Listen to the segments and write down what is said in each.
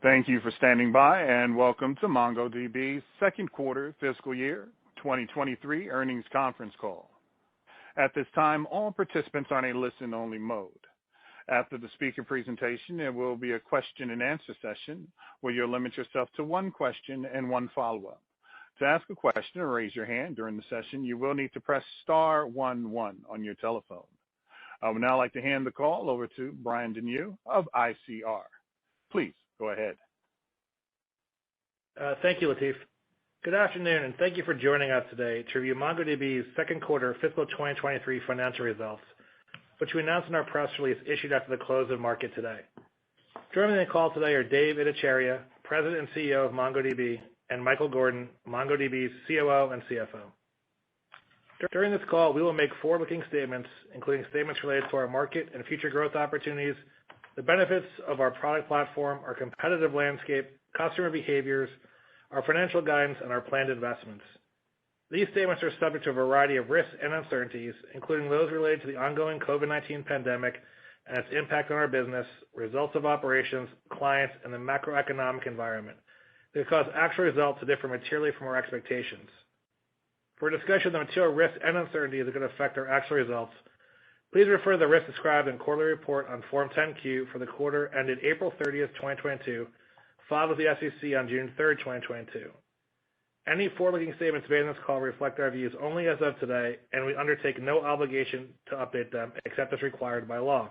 Thank you for standing by, and welcome to MongoDB's second quarter fiscal year 2023 earnings conference call. At this time, all participants are in a listen-only mode. After the speaker presentation, there will be a question and answer session where you'll limit yourself to one question and one follow-up. To ask a question or raise your hand during the session, you will need to press star 11 on your telephone. I would now like to hand the call over to Brian Denyeau of ICR. Please go ahead. Thank you, Latif. Good afternoon, and thank you for joining us today to review MongoDB's second quarter fiscal 2023 financial results, which we announced in our press release issued after the close of market today. Joining the call today are Dev Ittycheria, President and CEO of MongoDB, and Michael Gordon, MongoDB's COO and CFO. During this call, we will make forward-looking statements, including statements related to our market and future growth opportunities, the benefits of our product platform, our competitive landscape, customer behaviors, our financial guidance, and our planned investments. These statements are subject to a variety of risks and uncertainties, including those related to the ongoing COVID-19 pandemic and its impact on our business, results of operations, clients, and the macroeconomic environment. They cause actual results to differ materially from our expectations. For a discussion of the material risks and uncertainties that could affect our actual results, please refer to the risks described in quarterly report on Form 10-Q for the quarter ended April 30th, 2022, filed with the SEC on June 3rd, 2022. Any forward-looking statements made in this call reflect our views only as of today, and we undertake no obligation to update them except as required by law.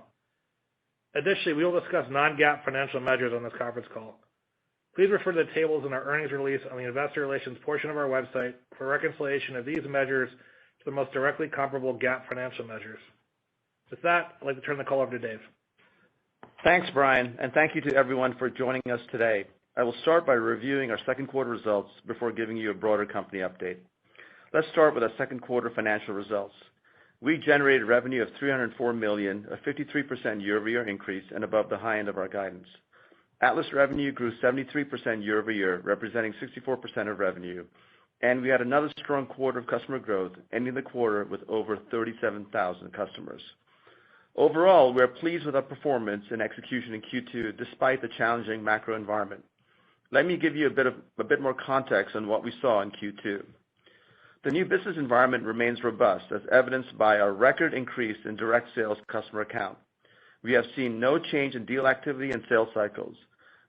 Additionally, we will discuss non-GAAP financial measures on this conference call. Please refer to the tables in our earnings release on the investor relations portion of our website for reconciliation of these measures to the most directly comparable GAAP financial measures. With that, I'd like to turn the call over to Dev. Thanks, Brian, and thank you to everyone for joining us today. I will start by reviewing our second quarter results before giving you a broader company update. Let's start with our second quarter financial results. We generated revenue of $304 million, a 53% year-over-year increase and above the high end of our guidance. Atlas revenue grew 73% year-over-year, representing 64% of revenue, and we had another strong quarter of customer growth, ending the quarter with over 37,000 customers. Overall, we are pleased with our performance and execution in Q2 despite the challenging macro environment. Let me give you a bit more context on what we saw in Q2. The new business environment remains robust, as evidenced by our record increase in direct sales customer count. We have seen no change in deal activity and sales cycles.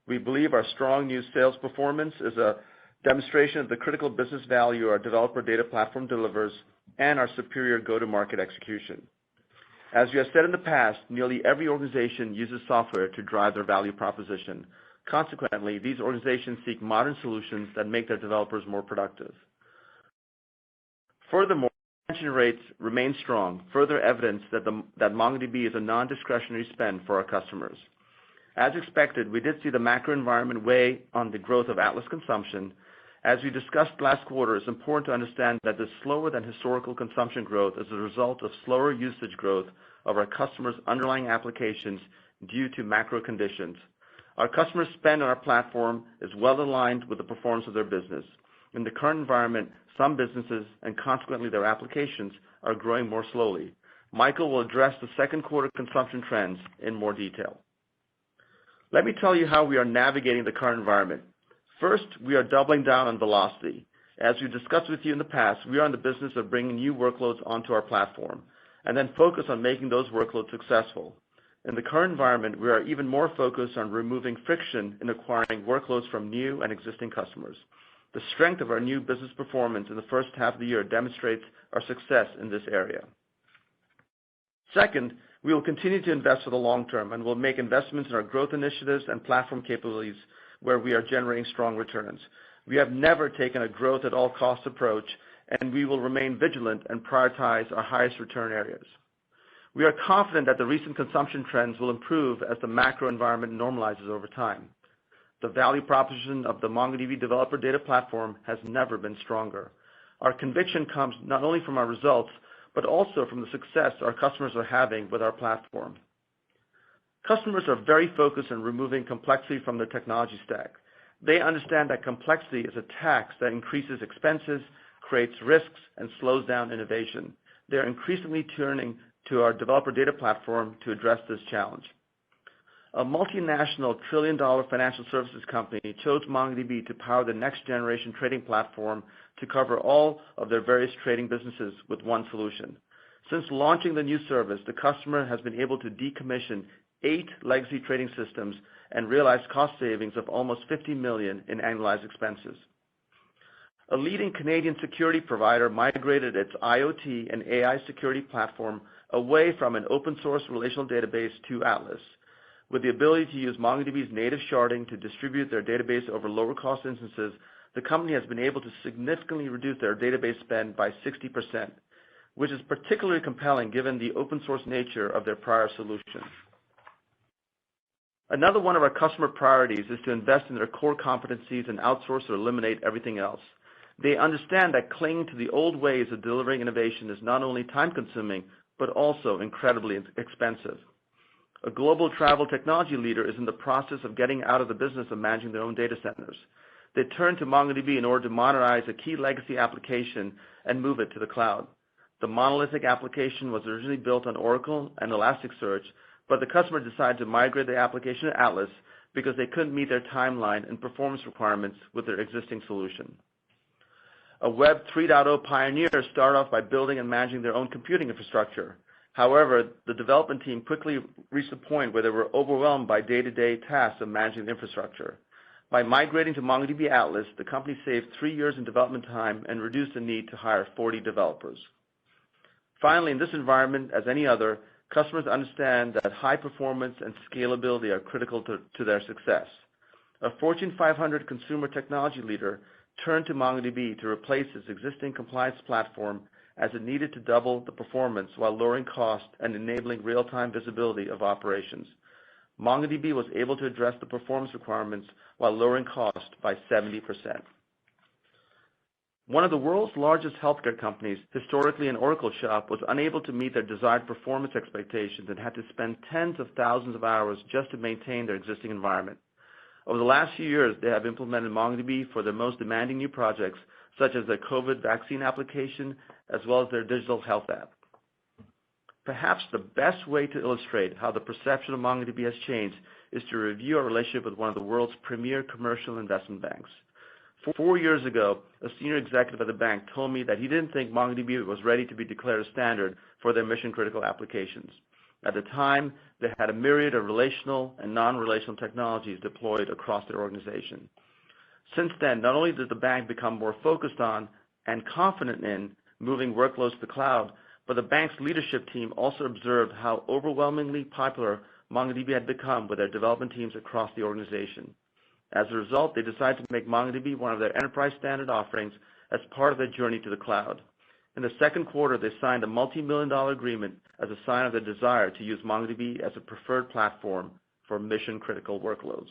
We believe our strong new sales performance is a demonstration of the critical business value our developer data platform delivers and our superior go-to-market execution. As we have said in the past, nearly every organization uses software to drive their value proposition. Consequently, these organizations seek modern solutions that make their developers more productive. Furthermore, retention rates remain strong, further evidence that MongoDB is a non-discretionary spend for our customers. As expected, we did see the macro environment weigh on the growth of Atlas consumption. As we discussed last quarter, it's important to understand that this slower than historical consumption growth is a result of slower usage growth of our customers' underlying applications due to macro conditions. Our customers' spend on our platform is well aligned with the performance of their business. In the current environment, some businesses, and consequently their applications, are growing more slowly. Michael will address the second quarter consumption trends in more detail. Let me tell you how we are navigating the current environment. First, we are doubling down on velocity. As we discussed with you in the past, we are in the business of bringing new workloads onto our platform and then focus on making those workloads successful. In the current environment, we are even more focused on removing friction in acquiring workloads from new and existing customers. The strength of our new business performance in the first half of the year demonstrates our success in this area. Second, we will continue to invest for the long term and will make investments in our growth initiatives and platform capabilities where we are generating strong returns. We have never taken a growth at all costs approach, and we will remain vigilant and prioritize our highest return areas. We are confident that the recent consumption trends will improve as the macro environment normalizes over time. The value proposition of the MongoDB developer data platform has never been stronger. Our conviction comes not only from our results, but also from the success our customers are having with our platform. Customers are very focused on removing complexity from the technology stack. They understand that complexity is a tax that increases expenses, creates risks, and slows down innovation. They're increasingly turning to our developer data platform to address this challenge. A multinational trillion-dollar financial services company chose MongoDB to power the next-generation trading platform to cover all of their various trading businesses with one solution. Since launching the new service, the customer has been able to decommission 8 legacy trading systems and realize cost savings of almost $50 million in annualized expenses. A leading Canadian security provider migrated its IoT and AI security platform away from an open-source relational database to Atlas. With the ability to use MongoDB's native sharding to distribute their database over lower-cost instances, the company has been able to significantly reduce their database spend by 60%, which is particularly compelling given the open-source nature of their prior solution. Another one of our customer priorities is to invest in their core competencies and outsource or eliminate everything else. They understand that clinging to the old ways of delivering innovation is not only time-consuming, but also incredibly expensive. A global travel technology leader is in the process of getting out of the business of managing their own data centers. They turned to MongoDB in order to modernize a key legacy application and move it to the cloud. The Monolithic application was originally built on Oracle and Elasticsearch, but the customer decided to migrate the application to Atlas because they couldn't meet their timeline and performance requirements with their existing solution. A Web 3.0 pioneer started off by building and managing their own computing infrastructure. However, the development team quickly reached a point where they were overwhelmed by day-to-day tasks of managing the infrastructure. By migrating to MongoDB Atlas, the company saved 3 years in development time and reduced the need to hire 40 developers. Finally, in this environment, as any other, customers understand that high performance and scalability are critical to their success. A Fortune 500 consumer technology leader turned to MongoDB to replace its existing compliance platform as it needed to double the performance while lowering cost and enabling real-time visibility of operations. MongoDB was able to address the performance requirements while lowering cost by 70%. One of the world's largest healthcare companies, historically an Oracle shop, was unable to meet their desired performance expectations and had to spend tens of thousands of hours just to maintain their existing environment. Over the last few years, they have implemented MongoDB for their most demanding new projects, such as their COVID vaccine application, as well as their digital health app. Perhaps the best way to illustrate how the perception of MongoDB has changed is to review our relationship with one of the world's premier commercial investment banks. 4 years ago, a senior executive at the bank told me that he didn't think MongoDB was ready to be declared a standard for their mission-critical applications. At the time, they had a myriad of relational and non-relational technologies deployed across their organization. Since then, not only did the bank become more focused on and confident in moving workloads to the cloud, but the bank's leadership team also observed how overwhelmingly popular MongoDB had become with their development teams across the organization. As a result, they decided to make MongoDB one of their enterprise standard offerings as part of their journey to the cloud. In the second quarter, they signed a multi-million-dollar agreement as a sign of their desire to use MongoDB as a preferred platform for mission-critical workloads.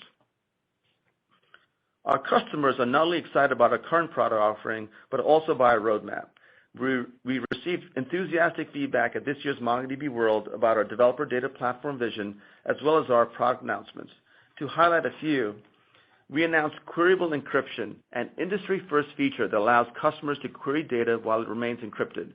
Our customers are not only excited about our current product offering, but also by our roadmap. We received enthusiastic feedback at this year's MongoDB World about our developer data platform vision, as well as our product announcements. To highlight a few, we announced Queryable Encryption, an industry-first feature that allows customers to query data while it remains encrypted.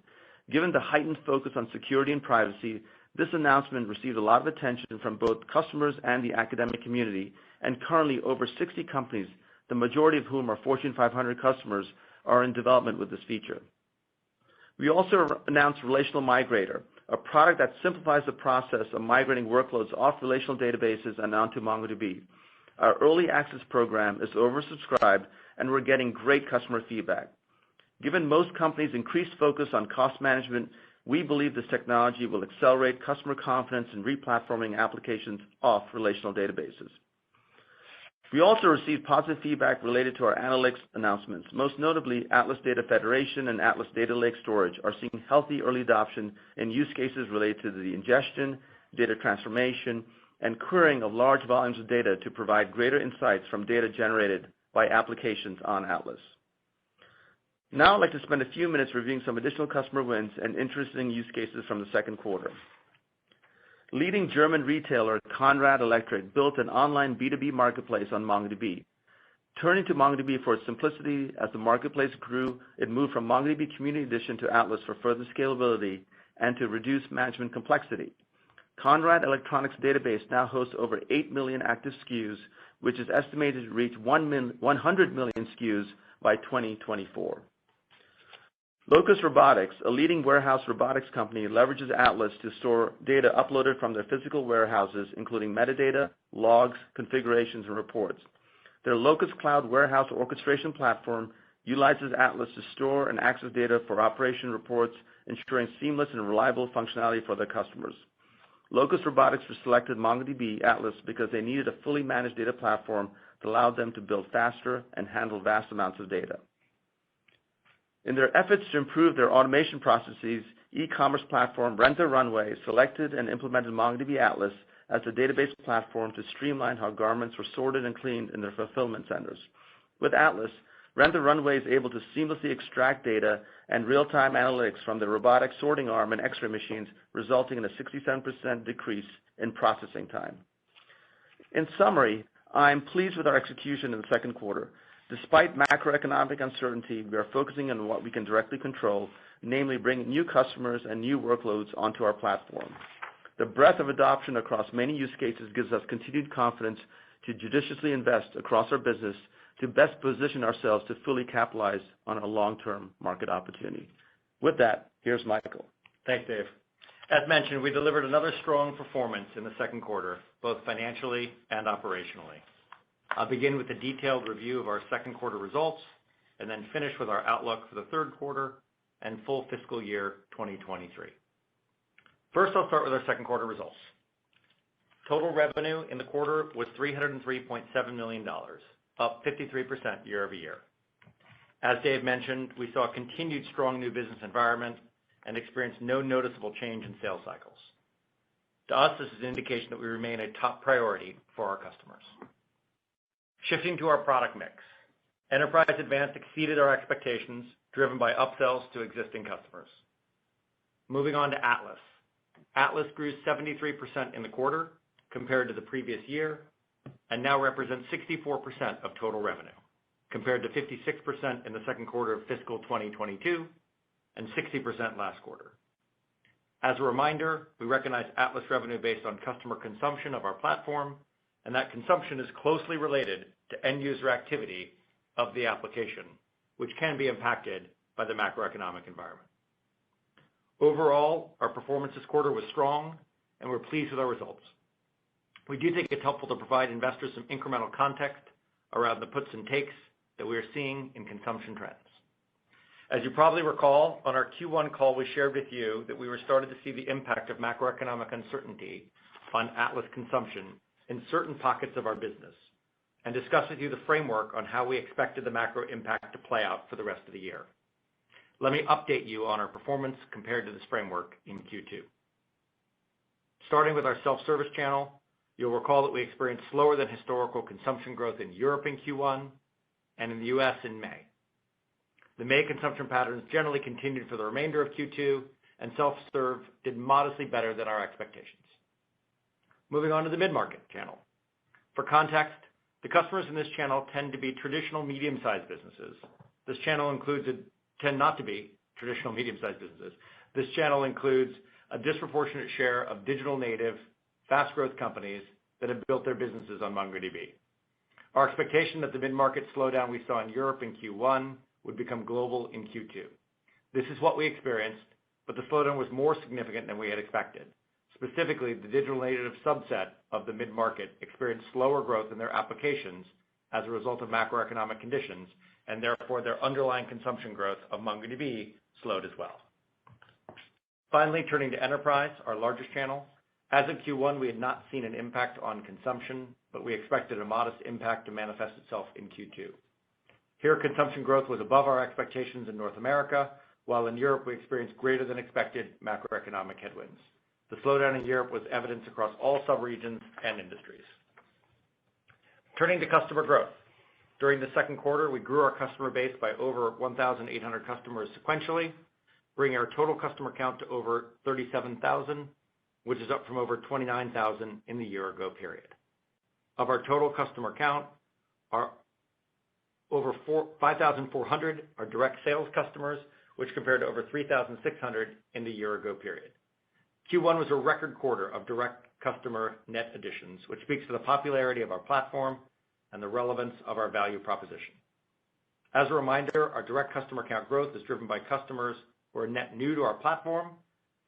Given the heightened focus on security and privacy, this announcement received a lot of attention from both customers and the academic community, and currently over 60 companies, the majority of whom are Fortune 500 customers, are in development with this feature. We also announced Relational Migrator, a product that simplifies the process of migrating workloads off relational databases and onto MongoDB. Our early access program is oversubscribed, and we're getting great customer feedback. Given most companies' increased focus on cost management, we believe this technology will accelerate customer confidence in replatforming applications off relational databases. We also received positive feedback related to our analytics announcements. Most notably, Atlas Data Federation and Atlas Data Lake Storage are seeing healthy early adoption in use cases related to the ingestion, data transformation, and querying of large volumes of data to provide greater insights from data generated by applications on Atlas. Now I'd like to spend a few minutes reviewing some additional customer wins and interesting use cases from the second quarter. Leading German retailer Conrad Electric built an online B2B marketplace on MongoDB. Turning to MongoDB for its simplicity as the marketplace grew, it moved from MongoDB Community Edition to Atlas for further scalability and to reduce management complexity. Conrad Electronics database now hosts over 8 million active SKUs, which is estimated to reach 100 million SKUs by 2024. Locus Robotics, a leading warehouse robotics company, leverages Atlas to store data uploaded from their physical warehouses, including metadata, logs, configurations, and reports. Their Locus Cloud warehouse orchestration platform utilizes Atlas to store and access data for operation reports, ensuring seamless and reliable functionality for their customers. Locus Robotics selected MongoDB Atlas because they needed a fully managed data platform that allowed them to build faster and handle vast amounts of data. In their efforts to improve their automation processes, e-commerce platform Rent the Runway selected and implemented MongoDB Atlas as the database platform to streamline how garments were sorted and cleaned in their fulfillment centers. With Atlas, Rent the Runway is able to seamlessly extract data and real-time analytics from the robotic sorting arm and X-ray machines, resulting in a 67% decrease in processing time. In summary, I'm pleased with our execution in the second quarter. Despite macroeconomic uncertainty, we are focusing on what we can directly control, namely bringing new customers and new workloads onto our platform. The breadth of adoption across many use cases gives us continued confidence to judiciously invest across our business to best position ourselves to fully capitalize on a long-term market opportunity. With that, here's Michael. Thanks, Dave. As mentioned, we delivered another strong performance in the second quarter, both financially and operationally. I'll begin with a detailed review of our second quarter results and then finish with our outlook for the third quarter and full fiscal year 2023. First, I'll start with our second quarter results. Total revenue in the quarter was $303.7 million, up 53% year over year. As Dave mentioned, we saw a continued strong new business environment and experienced no noticeable change in sales cycles. To us, this is an indication that we remain a top priority for our customers. Shifting to our product mix, Enterprise Advanced exceeded our expectations, driven by upsells to existing customers. Moving on to Atlas. Atlas grew 73% in the quarter compared to the previous year and now represents 64% of total revenue, compared to 56% in the second quarter of fiscal 2022 and 60% last quarter. As a reminder, we recognize Atlas revenue based on customer consumption of our platform, and that consumption is closely related to end-user activity of the application, which can be impacted by the macroeconomic environment. Overall, our performance this quarter was strong, and we're pleased with our results. We do think it's helpful to provide investors some incremental context around the puts and takes that we are seeing in consumption trends. As you probably recall, on our Q1 call, we shared with you that we were starting to see the impact of macroeconomic uncertainty on Atlas consumption in certain pockets of our business, and discussed with you the framework on how we expected the macro impact to play out for the rest of the year. Let me update you on our performance compared to this framework in Q2. Starting with our self-service channel, you'll recall that we experienced slower than historical consumption growth in Europe in Q1 and in the US in May. The May consumption patterns generally continued for the remainder of Q2, and self-serve did modestly better than our expectations. Moving on to the mid-market channel. For context, the customers in this channel tend to be traditional medium-sized businesses. This channel tend not to be traditional medium-sized businesses. This channel includes a disproportionate share of digital native, fast growth companies that have built their businesses on MongoDB. Our expectation that the mid-market slowdown we saw in Europe in Q1 would become global in Q2. This is what we experienced, but the slowdown was more significant than we had expected. Specifically, the digital native subset of the mid-market experienced slower growth in their applications as a result of macroeconomic conditions, and therefore their underlying consumption growth of MongoDB slowed as well. Finally, turning to enterprise, our largest channel. As of Q1, we had not seen an impact on consumption, but we expected a modest impact to manifest itself in Q2. Here, consumption growth was above our expectations in North America, while in Europe we experienced greater than expected macroeconomic headwinds. The slowdown in Europe was evident across all subregions and industries. Turning to customer growth. During the second quarter, we grew our customer base by over 1,800 customers sequentially, bringing our total customer count to over 37,000, which is up from over 29,000 in the year-ago period. Of our total customer count, over 5,400 are direct sales customers, which compared to over 3,600 in the year-ago period. Q1 was a record quarter of direct customer net additions, which speaks to the popularity of our platform and the relevance of our value proposition. As a reminder, our direct customer count growth is driven by customers who are net new to our platform,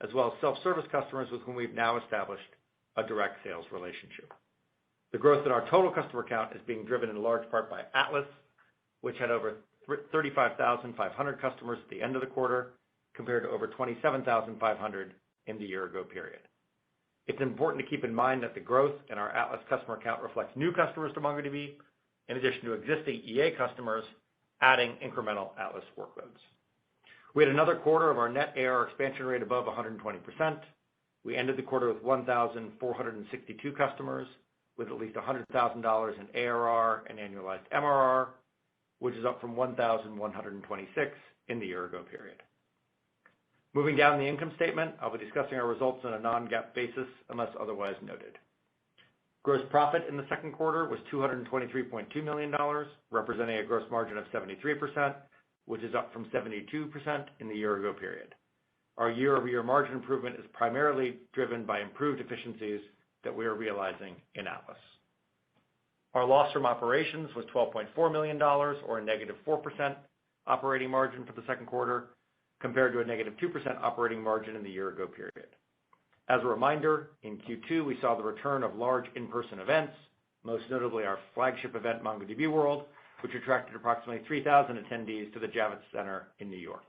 as well as self-service customers with whom we've now established a direct sales relationship. The growth in our total customer count is being driven in large part by Atlas, which had over 35,500 customers at the end of the quarter, compared to over 27,500 in the year-ago period. It's important to keep in mind that the growth in our Atlas customer count reflects new customers to MongoDB, in addition to existing EA customers adding incremental Atlas workloads. We had another quarter of our net ARR expansion rate above 120%. We ended the quarter with 1,462 customers with at least $100,000 in ARR and annualized MRR, which is up from 1,126 in the year-ago period. Moving down the income statement, I'll be discussing our results on a non-GAAP basis unless otherwise noted. Gross profit in the second quarter was $223.2 million, representing a gross margin of 73%, which is up from 72% in the year-ago period. Our year-over-year margin improvement is primarily driven by improved efficiencies that we are realizing in Atlas. Our loss from operations was $12.4 million, or a negative 4% operating margin for the second quarter, compared to a negative 2% operating margin in the year-ago period. As a reminder, in Q2, we saw the return of large in-person events, most notably our flagship event, MongoDB World, which attracted approximately 3,000 attendees to the Javits Center in New York.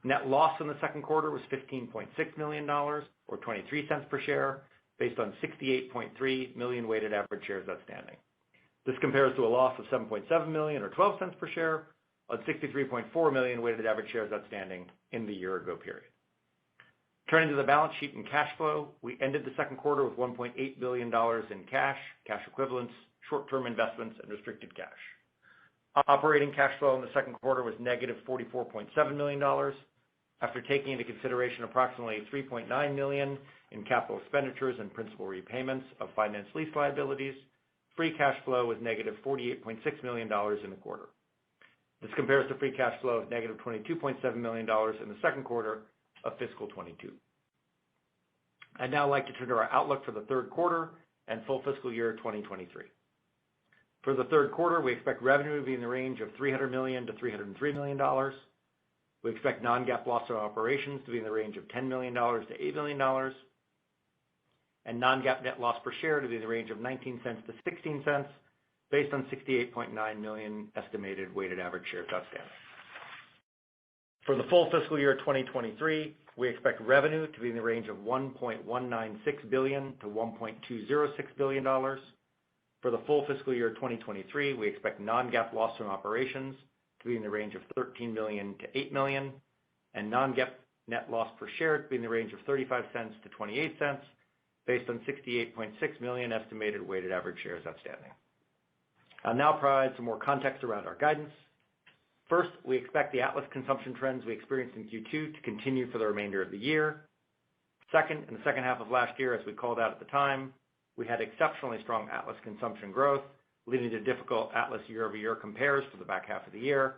Net loss in the second quarter was $15.6 million, or 23 cents per share, based on 68.3 million weighted average shares outstanding. This compares to a loss of $7.7 million, or 12 cents per share, on 63.4 million weighted average shares outstanding in the year-ago period. Turning to the balance sheet and cash flow, we ended the second quarter with $1.8 billion in cash, cash equivalents, short-term investments, and restricted cash. Operating cash flow in the second quarter was negative $44.7 million. After taking into consideration approximately $3.9 million in capital expenditures and principal repayments of finance lease liabilities, free cash flow was negative $48.6 million in the quarter. This compares to free cash flow of negative $22.7 million in the second quarter of fiscal 22. I'd now like to turn to our outlook for the third quarter and full fiscal year 2023. For the third quarter, we expect revenue to be in the range of $300 million to $303 million. We expect non-GAAP loss of operations to be in the range of $10 million to $8 million, and non-GAAP net loss per share to be in the range of 19 cents to 16 cents, based on 68.9 million estimated weighted average shares outstanding. For the full fiscal year 2023, we expect revenue to be in the range of $1.196 billion to $1.206 billion. For the full fiscal year 2023, we expect non-GAAP loss from operations to be in the range of $13 million to $8 million, and non-GAAP net loss per share to be in the range of 35 cents to 28 cents, based on 68.6 million estimated weighted average shares outstanding. I'll now provide some more context around our guidance. First, we expect the Atlas consumption trends we experienced in Q2 to continue for the remainder of the year. Second, in the second half of last year, as we called out at the time, we had exceptionally strong Atlas consumption growth, leading to difficult Atlas year-over-year compares for the back half of the year.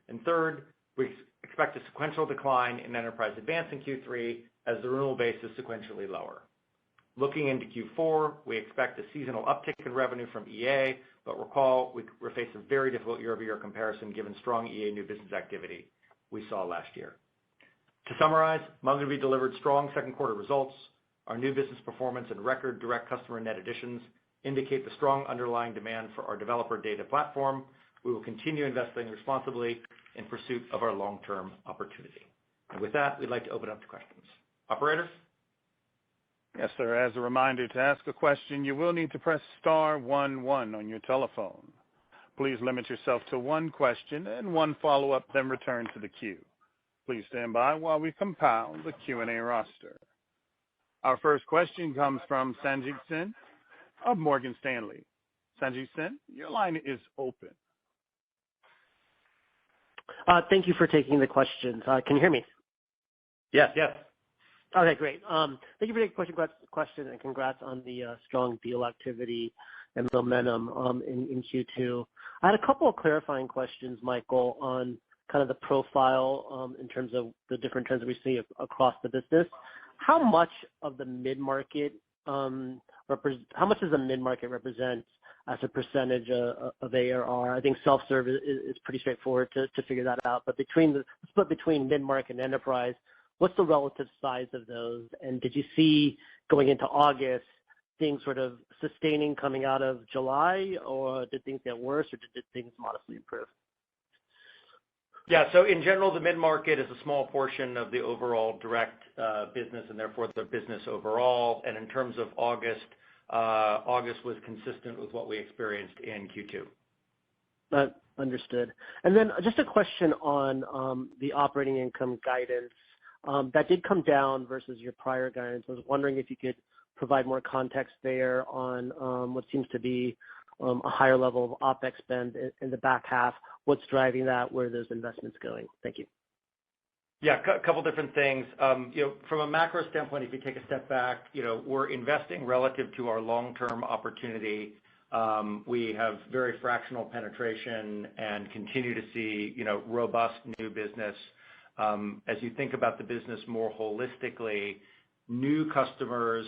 And third, we expect a sequential decline in Enterprise Advanced in Q3 as the renewal base is sequentially lower. Looking into Q4, we expect a seasonal uptick in revenue from EA, but recall we're facing a very difficult year-over-year comparison given strong EA new business activity we saw last year. To summarize, MongoDB delivered strong second quarter results. Our new business performance and record direct customer net additions indicate the strong underlying demand for our developer data platform. We will continue investing responsibly in pursuit of our long-term opportunity. And with that, we'd like to open up to questions. Operator? Yes, sir. As a reminder, to ask a question, you will need to press star 11 on your telephone. Please limit yourself to one question and one follow-up, then return to the queue. Please stand by while we compile the Q&A roster. Our first question comes from Sanjit Singh of Morgan Stanley. Sanjit Singh, your line is open. Thank you for taking the questions. Can you hear me? Yes. Yes. Okay, great. Thank you for taking the question, and congrats on the strong deal activity and momentum in Q2. I had a couple of clarifying questions, Michael, on kind of the profile in terms of the different trends that we see across the business. how much of the mid-market how much does the mid-market represent as a percentage of ARR? I think self-serve is pretty straightforward to figure that out. But between the split between mid-market and enterprise, what's the relative size of those? And did you see going into August things sort of sustaining coming out of July, or did things get worse, or did things modestly improve? Yeah, so in general, the mid-market is a small portion of the overall direct business and therefore the business overall. And in terms of August, August was consistent with what we experienced in Q2. Understood. And then just a question on the operating income guidance. That did come down versus your prior guidance. I was wondering if you could provide more context there on what seems to be a higher level of OpEx spend in the back half. What's driving that? Where are those investments going? Thank you. Yeah, a couple different things. From a macro standpoint, if you take a step back, we're investing relative to our long-term opportunity. We have very fractional penetration and continue to see, robust new business. As you think about the business more holistically, new customers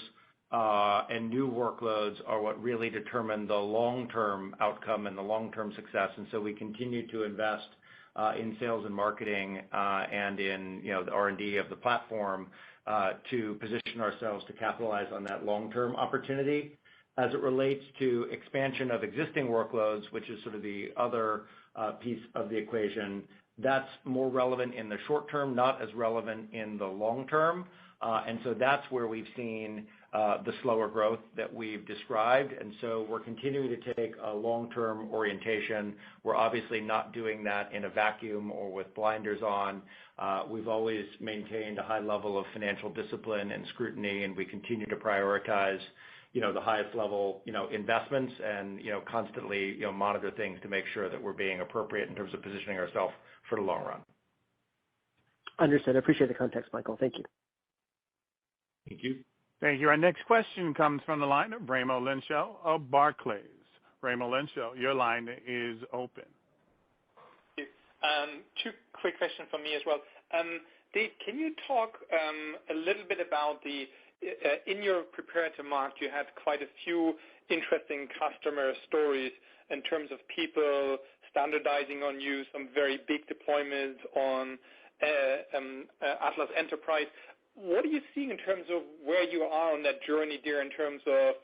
and new workloads are what really determine the long-term outcome and the long-term success. And so we continue to invest in sales and marketing and in the R&D of the platform to position ourselves to capitalize on that long-term opportunity. As it relates to expansion of existing workloads, which is sort of the other piece of the equation, that's more relevant in the short term, not as relevant in the long term. And so that's where we've seen the slower growth that we've described. And so we're continuing to take a long-term orientation. We're obviously not doing that in a vacuum or with blinders on. We've always maintained a high level of financial discipline and scrutiny, and we continue to prioritize, the highest level, investments and, constantly, monitor things to make sure that we're being appropriate in terms of positioning ourselves for the long run. Understood. I appreciate the context, Michael. Thank you. Thank you. Thank you. Our next question comes from the line of Raimo Lenschow of Barclays. Raimo Lenschow, your line is open. Thank you. Two quick questions from me as well. Dave, can you talk a little bit about in your prepared remarks, you had quite a few interesting customer stories in terms of people standardizing on you, some very big deployments on Atlas Enterprise. What are you seeing in terms of where you are on that journey there in terms of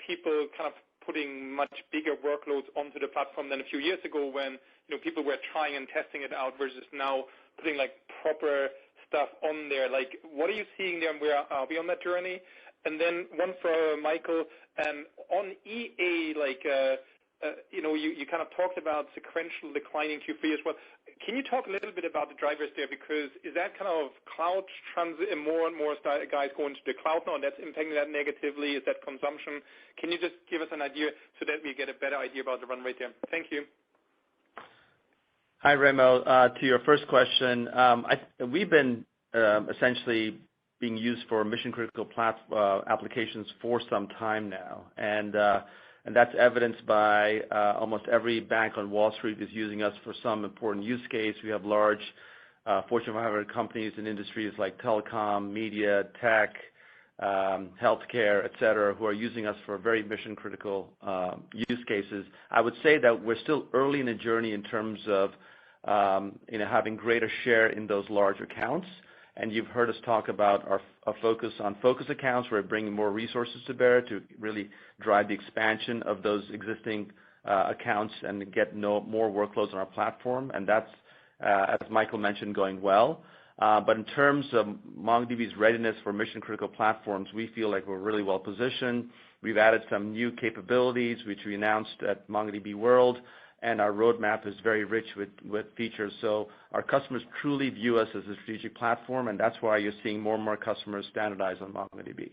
people kind of putting much bigger workloads onto the platform than a few years ago when people were trying and testing it out versus now putting like proper stuff on there? Like, what are you seeing there and where are we on that journey? And then one for Michael, on EA, you kind of talked about sequential decline in Q3 as well. Can you talk a little bit about the drivers there? Because is that kind of cloud transit and more guys going to the cloud now, and that's impacting that negatively? Is that consumption? Can you just give us an idea so that we get a better idea about the run rate there? Thank you. Hi, Raimo. To your first question, we've been essentially being used for mission-critical applications for some time now, and that's evidenced by almost every bank on Wall Street is using us for some important use case. We have large Fortune 500 companies in industries like telecom, media, tech, healthcare, et cetera, who are using us for very mission-critical use cases. I would say that we're still early in the journey in terms of having greater share in those large accounts. And you've heard us talk about our focus on focus accounts. We're bringing more resources to bear to really drive the expansion of those existing accounts and get more workloads on our platform. And that's, as Michael mentioned, going well. But in terms of MongoDB's readiness for mission-critical platforms, we feel like we're really well positioned. We've added some new capabilities, which we announced at MongoDB World, and our roadmap is very rich with features. So our customers truly view us as a strategic platform, and that's why you're seeing more and more customers standardize on MongoDB.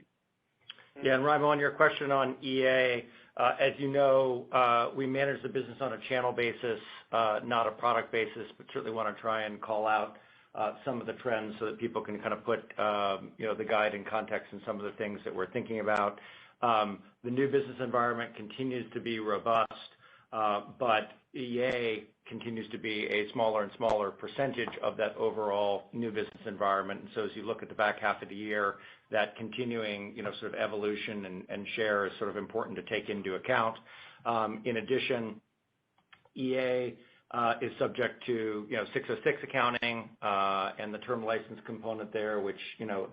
Yeah, and Raimo, on your question on EA, as you know, we manage the business on a channel basis, not a product basis, but certainly want to try and call out some of the trends so that people can kind of put the guide in context and some of the things that we're thinking about. The new business environment continues to be robust. but EA continues to be a smaller and smaller percentage of that overall new business environment. And so as you look at the back half of the year, that continuing, sort of evolution and share is sort of important to take into account. In addition, EA is subject to 606 accounting and the term license component there, which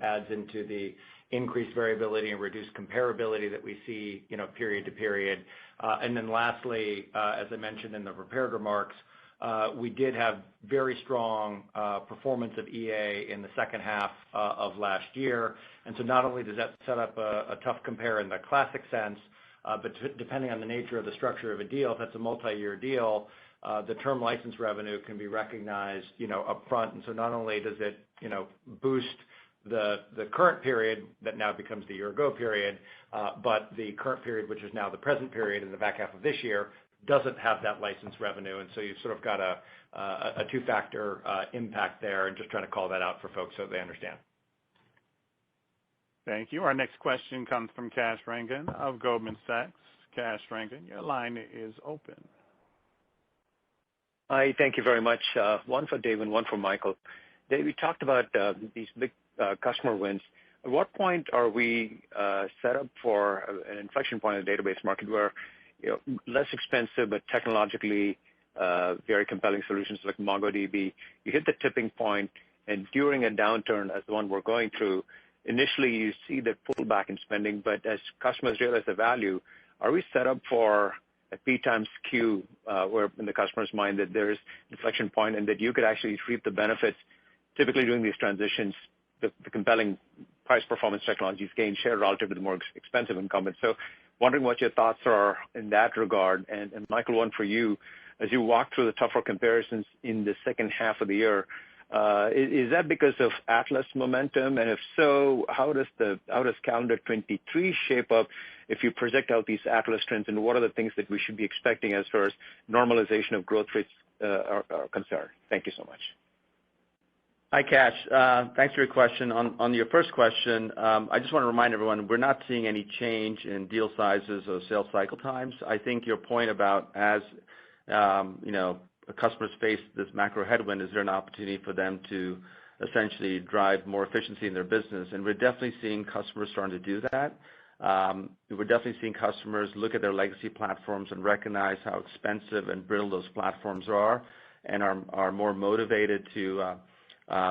adds into the increased variability and reduced comparability that we see period to period. And then lastly, as I mentioned in the prepared remarks, we did have very strong performance of EA in the second half of last year. And so not only does that set up a tough compare in the classic sense, but depending on the nature of the structure of a deal, if that's a multi-year deal, the term license revenue can be recognized, upfront. And so not only does it, boost the current period that now becomes the year ago period, but the current period, which is now the present period in the back half of this year, doesn't have that license revenue. And so you've sort of got a two-factor impact there, and just trying to call that out for folks so they understand. Thank you. Our next question comes from Kash Rangan of Goldman Sachs. Kash Rangan, your line is open. Hi, thank you very much. One for Dave and one for Michael. Dave, we talked about these big customer wins. At what point are we set up for an inflection point in the database market where less expensive but technologically very compelling solutions like MongoDB, you hit the tipping point, and during a downturn as the one we're going through, initially you see the pullback in spending, but as customers realize the value, are we set up for a P times Q where in the customer's mind that there's inflection point and that you could actually reap the benefits? Typically during these transitions, the compelling price performance technologies gain share relative to the more expensive incumbents. So wondering what your thoughts are in that regard. And Michael, one for you, as you walk through the tougher comparisons in the second half of the year, is that because of Atlas momentum? And if so, how does calendar 23 shape up if you project out these Atlas trends, and what are the things that we should be expecting as far as normalization of growth rates are concerned? Thank you so much. Hi, Kash. Thanks for your question. On your first question, I just want to remind everyone we're not seeing any change in deal sizes or sales cycle times. I think your point about as customers face this macro headwind, is there an opportunity for them to essentially drive more efficiency in their business? And we're definitely seeing customers starting to do that. We're definitely seeing customers look at their legacy platforms and recognize how expensive and brittle those platforms are, and are more motivated to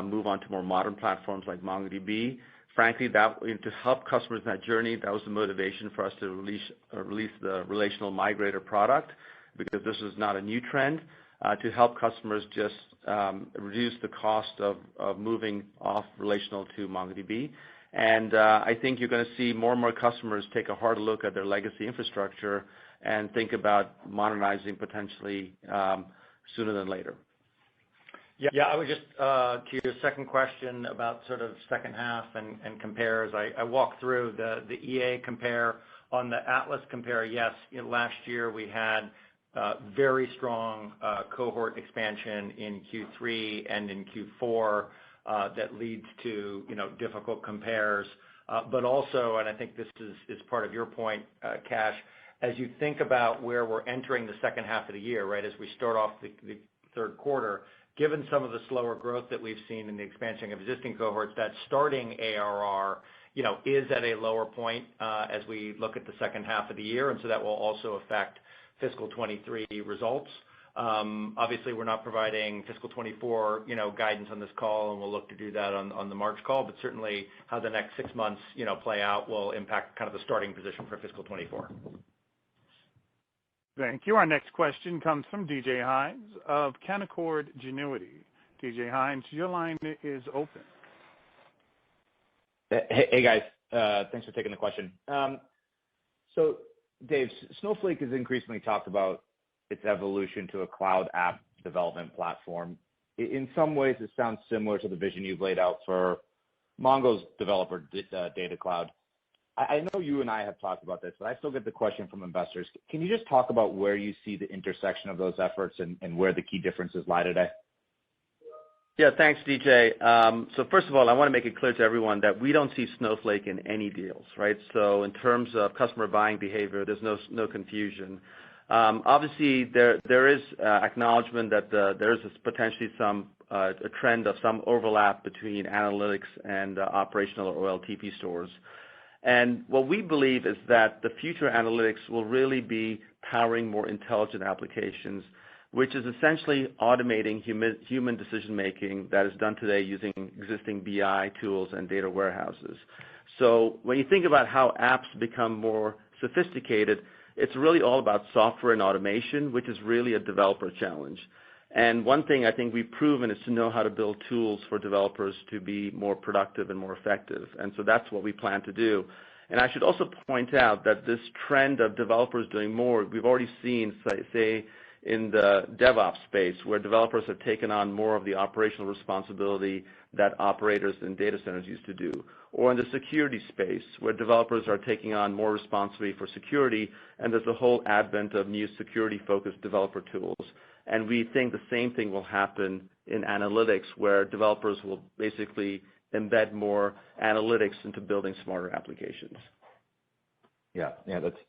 move on to more modern platforms like MongoDB. Frankly, that to help customers in that journey, that was the motivation for us to release the Relational Migrator product, because this is not a new trend, to help customers just reduce the cost of moving off relational to MongoDB. And I think you're going to see more and more customers take a hard look at their legacy infrastructure and think about modernizing potentially sooner than later. Yeah, I would just, to your second question about sort of second half and compares, I walked through the EA compare. On the Atlas compare, yes, last year we had very strong cohort expansion in Q3 and in Q4 that leads to, difficult compares. But also, and I think this is part of your point, Kash, as you think about where we're entering the second half of the year, right, as we start off the third quarter, given some of the slower growth that we've seen in the expansion of existing cohorts, that starting ARR, is at a lower point as we look at the second half of the year, and so that will also affect fiscal 23 results. Obviously, we're not providing fiscal 24, guidance on this call, and we'll look to do that on the March call, but certainly how the next 6 months, play out will impact kind of the starting position for fiscal 24. Thank you. Our next question comes from DJ Hynes of Canaccord Genuity. DJ Hynes, your line is open. Hey guys, thanks for taking the question. So Dave, Snowflake has increasingly talked about its evolution to a cloud app development platform. In some ways, it sounds similar to the vision you've laid out for Mongo's developer data cloud. I know you and I have talked about this, but I still get the question from investors. Can you just talk about where you see the intersection of those efforts and where the key differences lie today? Yeah, thanks, DJ. So first of all, I want to make it clear to everyone that we don't see Snowflake in any deals, right? So in terms of customer buying behavior, there's no confusion. Obviously, there is acknowledgement that there is potentially a trend of some overlap between analytics and operational or OLTP stores. And what we believe is that the future analytics will really be powering more intelligent applications, which is essentially automating human decision-making that is done today using existing BI tools and data warehouses. So when you think about how apps become more sophisticated, it's really all about software and automation, which is really a developer challenge. And one thing I think we've proven is to know how to build tools for developers to be more productive and more effective. And so that's what we plan to do. And I should also point out that this trend of developers doing more, we've already seen, say in the DevOps space, where developers have taken on more of the operational responsibility that operators in data centers used to do, or in the security space, where developers are taking on more responsibility for security, and there's a whole advent of new security-focused developer tools. And we think the same thing will happen in analytics, where developers will basically embed more analytics into building smarter applications. Yeah,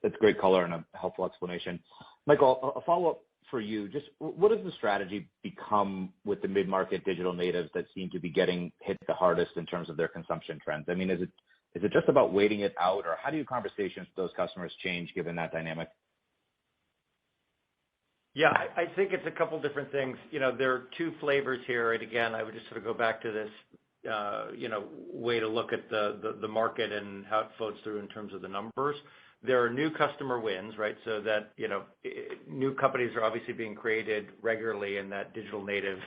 that's great color and a helpful explanation. Michael, a follow-up for you. Just what does the strategy become with the mid-market digital natives that seem to be getting hit the hardest in terms of their consumption trends? I mean, is it just about waiting it out, or how do your conversations with those customers change given that dynamic? Yeah, I think it's a couple different things. There are two flavors here, and again, I would just sort of go back to this, way to look at the market and how it floats through in terms of the numbers. There are new customer wins, right? So that, new companies are obviously being created regularly in that digital native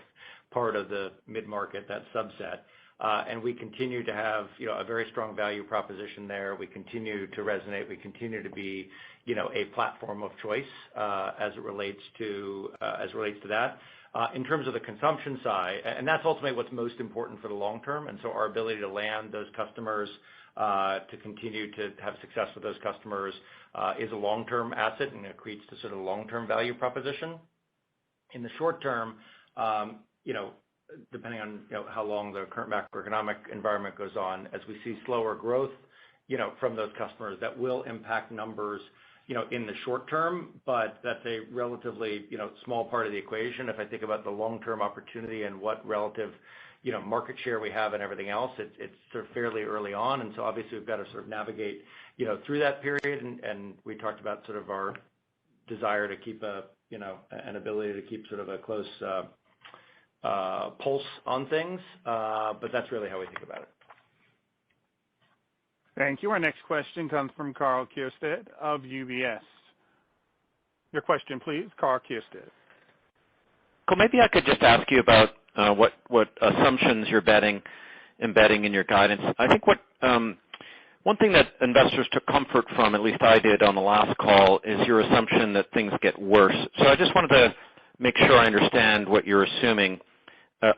part of the mid-market, that subset. And we continue to have, a very strong value proposition there. We continue to resonate. We continue to be, a platform of choice, as it relates to that. In terms of the consumption side, and that's ultimately what's most important for the long term. And so our ability to land those customers, to continue to have success with those customers, is a long-term asset and accretes to sort of long-term value proposition. In the short term, depending on how long the current macroeconomic environment goes on, as we see slower growth, from those customers, that will impact numbers, in the short term, but that's a relatively, small part of the equation. If I think about the long-term opportunity and what relative, market share we have and everything else, it's sort of fairly early on. And so obviously we've got to sort of navigate, through that period. And we talked about sort of our desire to keep an ability to keep sort of a close, pulse on things. But that's really how we think about it. Thank you. Our next question comes from Karl Keirstead of UBS. Your question, please, Karl Keirstead. Cool. Maybe I could just ask you about what assumptions you're embedding in your guidance. I think one thing that investors took comfort from, at least I did on the last call, is your assumption that things get worse. So I just wanted to make sure I understand what you're assuming.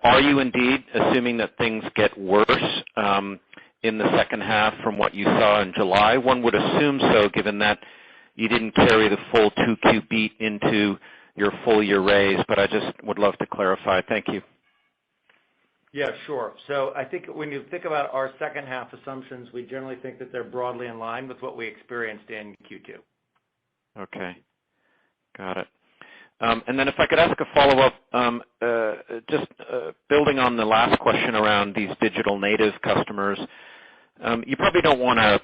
Are you indeed assuming that things get worse in the second half from what you saw in July? One would assume so, given that you didn't carry the full 2Q beat into your full year raise, but I just would love to clarify. Thank you. Yeah, sure. So I think when you think about our second half assumptions, we generally think that they're broadly in line with what we experienced in Q2. Okay. Got it. And then if I could ask a follow-up, just building on the last question around these digital native customers, you probably don't want to,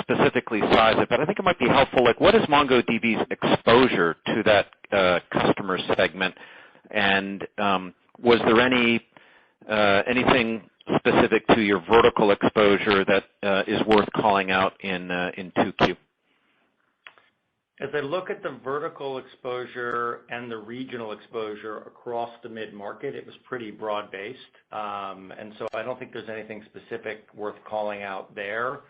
specifically size it, but I think it might be helpful. Like, what is MongoDB's exposure to that customer segment? And was there anything specific to your vertical exposure that is worth calling out in 2Q? As I look at the vertical exposure and the regional exposure across the mid-market, it was pretty broad-based. And so I don't think there's anything specific worth calling out there.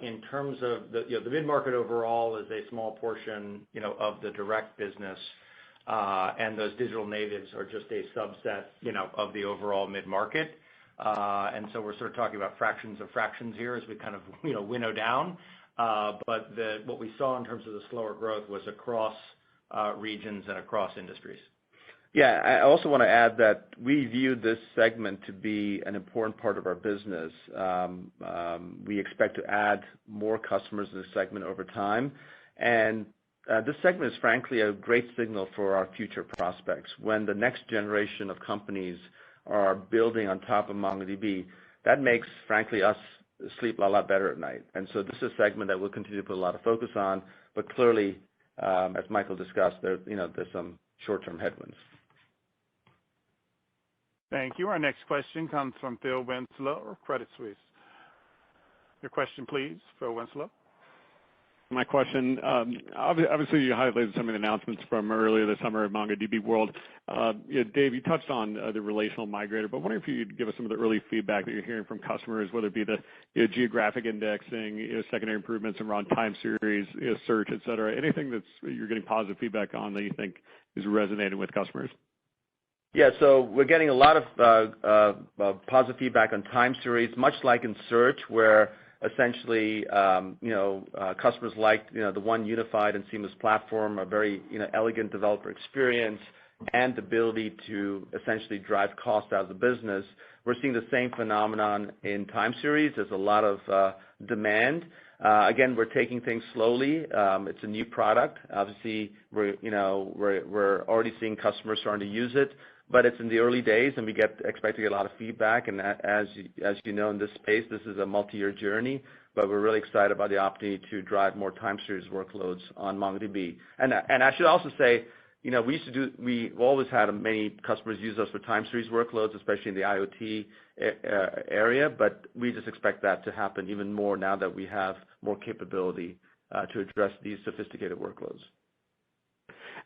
In terms of the mid-market overall is a small portion, of the direct business, and those digital natives are just a subset, of the overall mid-market. And so we're sort of talking about fractions of fractions here as we kind of, winnow down. But what we saw in terms of the slower growth was across regions and across industries. Yeah, I also want to add that we view this segment to be an important part of our business. We expect to add more customers in this segment over time. And this segment is frankly a great signal for our future prospects. When the next generation of companies are building on top of MongoDB, that makes, frankly, us sleep a lot better at night. And so this is a segment that we'll continue to put a lot of focus on, but clearly, as Michael discussed, there's some short-term headwinds. Thank you. Our next question comes from Phil Winslow of Credit Suisse. Your question, please, Phil Winslow. My question, obviously you highlighted some of the announcements from earlier this summer at MongoDB World. Dave, you touched on the relational migrator, but I wonder if you could give us some of the early feedback that you're hearing from customers, whether it be the geographic indexing, secondary improvements around time series, search, et cetera. Anything you're getting positive feedback on that you think is resonating with customers? Yeah, so we're getting a lot of positive feedback on time series, much like in search, where essentially, customers like, the one unified and seamless platform, a very, elegant developer experience, and the ability to essentially drive cost out of the business. We're seeing the same phenomenon in time series. There's a lot of demand. Again, we're taking things slowly. It's a new product. Obviously, we're already seeing customers starting to use it, but it's in the early days, and we expect to get a lot of feedback. And as you know, in this space, this is a multi-year journey, but we're really excited about the opportunity to drive more time series workloads on MongoDB. And I should also say, we've always had many customers use us for time series workloads, especially in the IoT area, but we just expect that to happen even more now that we have more capability to address these sophisticated workloads.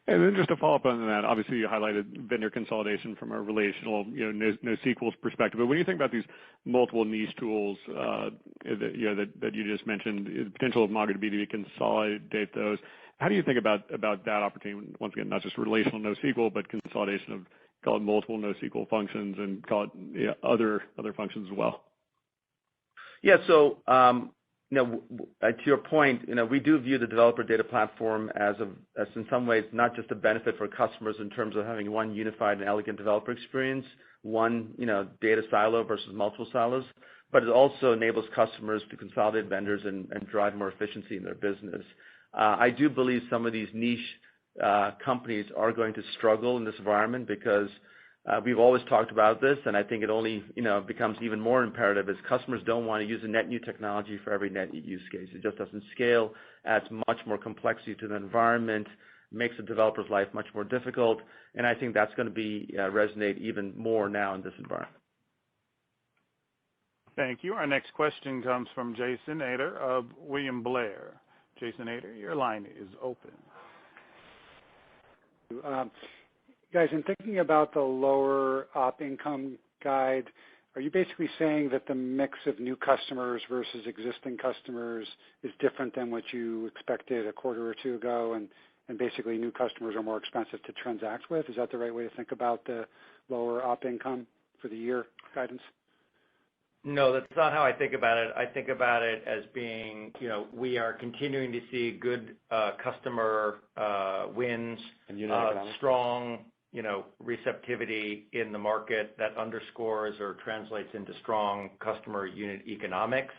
And then just to follow up on that, obviously you highlighted vendor consolidation from a relational, NoSQL perspective. But when you think about these multiple niche tools that you just mentioned, the potential of MongoDB to consolidate those, how do you think about that opportunity? Once again, not just relational NoSQL, but consolidation of call it multiple NoSQL functions and call it other functions as well. Yeah. So to your point, we do view the developer data platform as in some ways not just a benefit for customers in terms of having one unified and elegant developer experience, one data silo versus multiple silos, but it also enables customers to consolidate vendors and drive more efficiency in their business. I do believe some of these niche companies are going to struggle in this environment because we've always talked about this, and I think it only becomes even more imperative as customers don't want to use a net new technology for every net new use case. It just doesn't scale, adds much more complexity to the environment, makes the developer's life much more difficult, and I think that's going to resonate even more now in this environment. Thank you. Our next question comes from Jason Ader of William Blair. Jason Ader, your line is open. Guys, in thinking about the lower op income guide, are you basically saying that the mix of new customers versus existing customers is different than what you expected a quarter or two ago, and basically new customers are more expensive to transact with? Is that the right way to think about the lower op income for the year guidance? No, that's not how I think about it. I think about it as being, we are continuing to see good customer wins, and unit economics. Strong, receptivity in the market that underscores or translates into strong customer unit economics.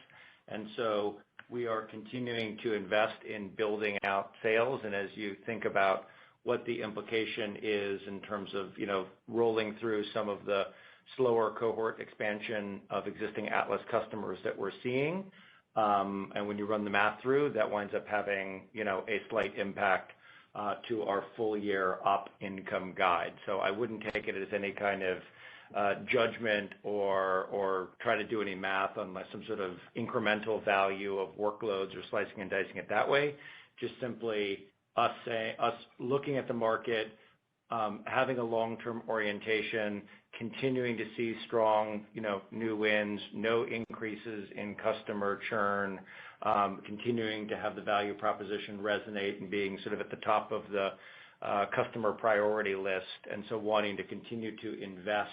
And so we are continuing to invest in building out sales. And as you think about what the implication is in terms of, rolling through some of the slower cohort expansion of existing Atlas customers that we're seeing, and when you run the math through, that winds up having, a slight impact to our full year op income guide. So I wouldn't take it as any kind of judgment or try to do any math on some sort of incremental value of workloads or slicing and dicing it that way. Just simply us looking at the market, having a long-term orientation, continuing to see strong, new wins, no increases in customer churn, continuing to have the value proposition resonate and being sort of at the top of the customer priority list, and so wanting to continue to invest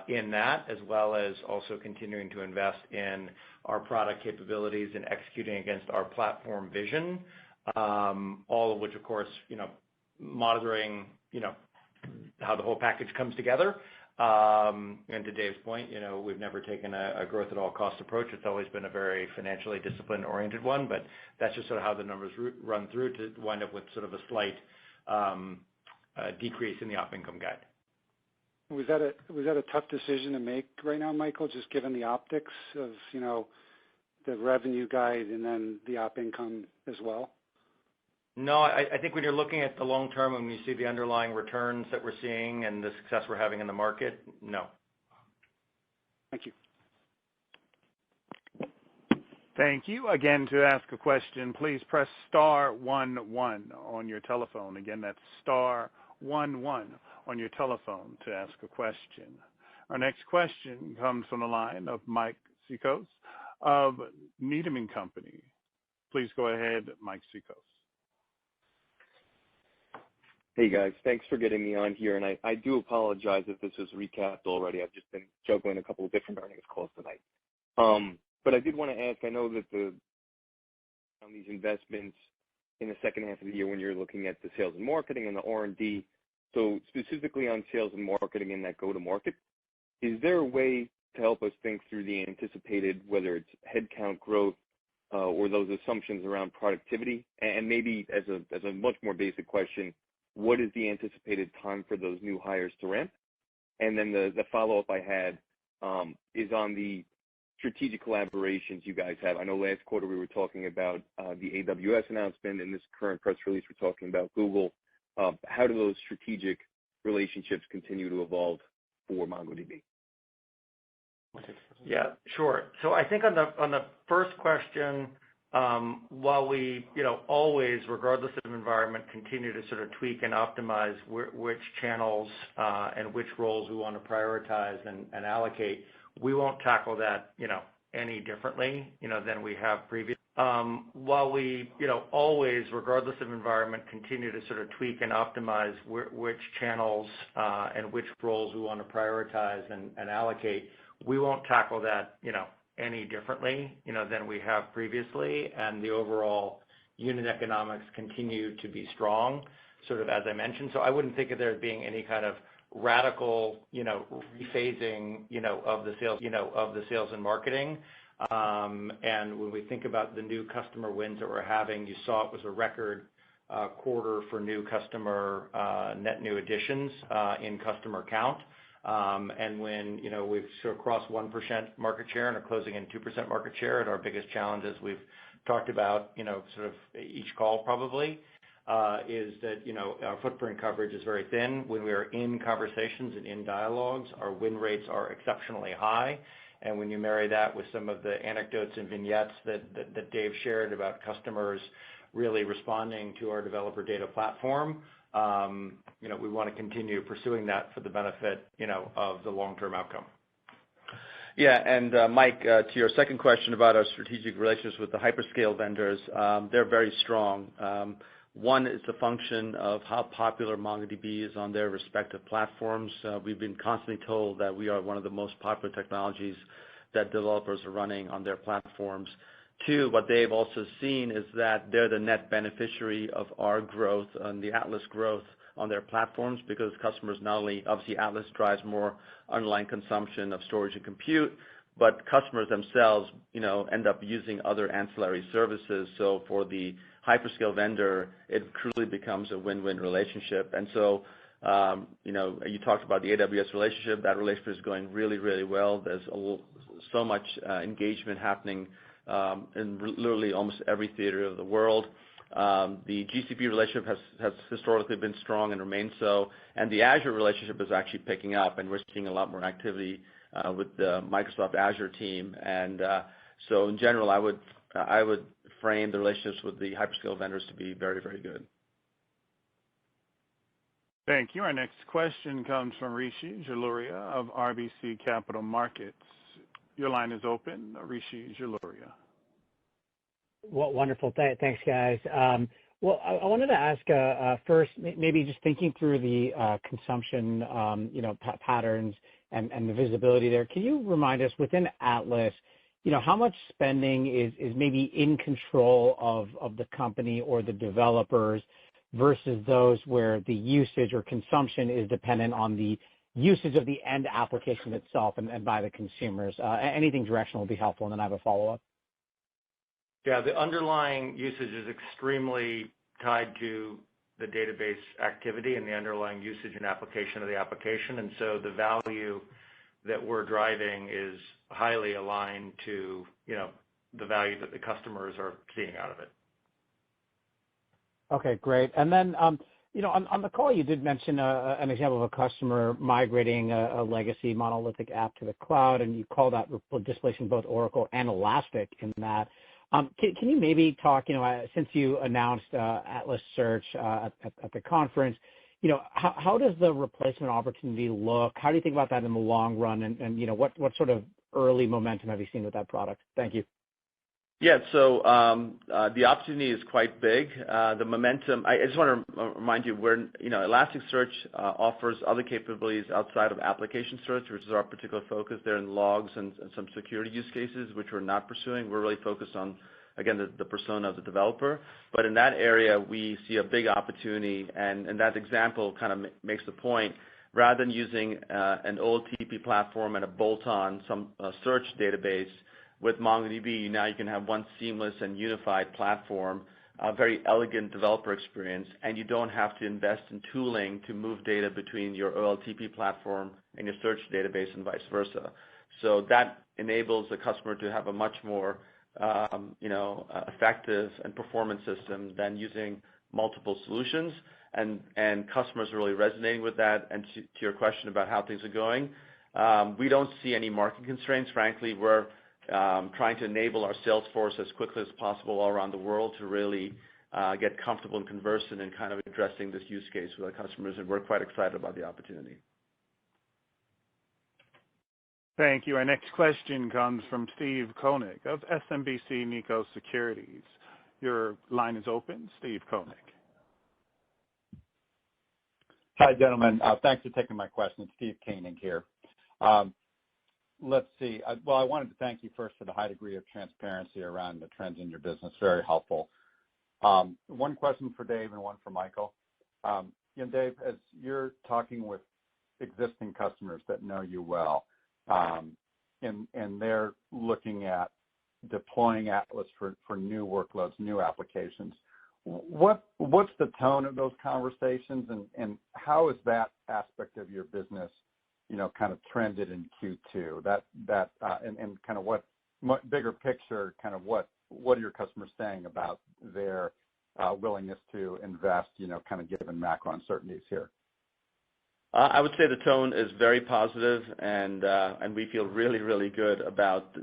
in that, as well as also continuing to invest in our product capabilities and executing against our platform vision, all of which, of course, monitoring, how the whole package comes together. And to Dave's point, we've never taken a growth at all cost approach. It's always been a very financially disciplined oriented one, but that's just sort of how the numbers run through to wind up with sort of a slight decrease in the op income guide. Was that a tough decision to make right now, Michael, just given the optics of, the revenue guide and then the op income as well? No, I think when you're looking at the long term and when you see the underlying returns that we're seeing and the success we're having in the market, no. Thank you. Thank you. Again, to ask a question, please press star 11 on your telephone. Again, that's star 11 on your telephone to ask a question. Our next question comes from the line of Mike Cikos of Needham & Company. Please go ahead, Mike Cikos. Hey guys, thanks for getting me on here, and I do apologize if this was recapped already. I've just been juggling a couple of different earnings calls tonight. But I did want to ask, I know that on these investments in the second half of the year when you're looking at the sales and marketing and the R&D, so specifically on sales and marketing and that go-to-market, is there a way to help us think through the anticipated, whether it's headcount growth or those assumptions around productivity? And maybe as a much more basic question, what is the anticipated time for those new hires to ramp? And then the follow-up I had is on the strategic collaborations you guys have. I know last quarter we were talking about the AWS announcement. In this current press release, we're talking about Google. How do those strategic relationships continue to evolve for MongoDB? Yeah, sure. So I think on the first question, while we, always, regardless of environment, continue to sort of tweak and optimize which channels and which roles we want to prioritize and allocate, we won't tackle that, any differently, than we have previously. While we, always, regardless of environment, continue to sort of tweak and optimize which channels and which roles we want to prioritize and allocate, we won't tackle that, any differently, than we have previously, and the overall unit economics continue to be strong, sort of as I mentioned. So I wouldn't think of there being any kind of radical, rephasing, of the sales and marketing. And when we think about the new customer wins that we're having, you saw it was a record quarter for new customer net new additions in customer count. And when, we've sort of crossed 1% market share and are closing in 2% market share, and our biggest challenges we've talked about, sort of each call probably, is that, our footprint coverage is very thin. When we are in conversations and in dialogues, our win rates are exceptionally high. And when you marry that with some of the anecdotes and vignettes that Dave shared about customers really responding to our developer data platform, we want to continue pursuing that for the benefit, of the long-term outcome. Yeah, and Mike, to your second question about our strategic relationships with the hyperscale vendors, they're very strong. One is the function of how popular MongoDB is on their respective platforms. We've been constantly told that we are one of the most popular technologies that developers are running on their platforms. Two, what they've also seen is that they're the net beneficiary of our growth and the Atlas growth on their platforms, because customers not only, obviously Atlas drives more underlying consumption of storage and compute, but customers themselves, end up using other ancillary services. So for the hyperscale vendor, it truly becomes a win-win relationship. And so, you talked about the AWS relationship. That relationship is going really, really well. There's so much engagement happening in literally almost every theater of the world. The GCP relationship has historically been strong and remains so, and the Azure relationship is actually picking up, and we're seeing a lot more activity with the Microsoft Azure team. And so in general, I would frame the relationships with the hyperscale vendors to be very, very good. Thank you. Our next question comes from Rishi Jaluria of RBC Capital Markets. Your line is open, Rishi Jaluria. Well, wonderful. Thanks, guys. Well, I wanted to ask first, maybe just thinking through the consumption, patterns and the visibility there. Can you remind us within Atlas, how much spending is maybe in control of the company or the developers versus those where the usage or consumption is dependent on the usage of the end application itself and by the consumers. Anything directional will be helpful, and then I have a follow-up. Yeah, the underlying usage is extremely tied to the database activity and the underlying usage and application of the application. And so the value that we're driving is highly aligned to, the value that the customers are seeing out of it. Okay, great. And then, on the call, you did mention an example of a customer migrating a legacy monolithic app to the cloud, and you called out displacing both Oracle and Elastic in that. Can you maybe talk, since you announced Atlas Search at the conference, how does the replacement opportunity look? How do you think about that in the long run? And what sort of early momentum have you seen with that product? Thank you. Yeah, so the opportunity is quite big. The momentum, I just want to remind you, Elasticsearch offers other capabilities outside of application search, which is our particular focus there in logs and some security use cases, which we're not pursuing. We're really focused on, again, the persona of the developer. But in that area, we see a big opportunity, and that example kind of makes the point. Rather than using an OLTP platform and a bolt-on search database, with MongoDB, now you can have one seamless and unified platform, a very elegant developer experience, and you don't have to invest in tooling to move data between your OLTP platform and your search database and vice versa. So that enables the customer to have a much more effective and performant system than using multiple solutions, and customers are really resonating with that. And to your question about how things are going, we don't see any market constraints. Frankly, we're trying to enable our sales force as quickly as possible all around the world to really get comfortable and conversant in kind of addressing this use case with our customers, and we're quite excited about the opportunity. Thank you. Our next question comes from Steve Koenig of SMBC Nikko Securities. Your line is open, Steve Koenig. Hi, gentlemen. Thanks for taking my question. It's Steve Koenig here. Let's see. I wanted to thank you first for the high degree of transparency around the trends in your business. Very helpful. One question for Dave and one for Michael. Dave, as you're talking with existing customers that know you well, and they're looking at deploying Atlas for new workloads, new applications, what's the tone of those conversations, and how is that aspect of your business kind of trended in Q2? And kind of what bigger picture, kind of what are your customers saying about their willingness to invest, kind of given macro uncertainties here? I would say the tone is very positive, and we feel really, really good about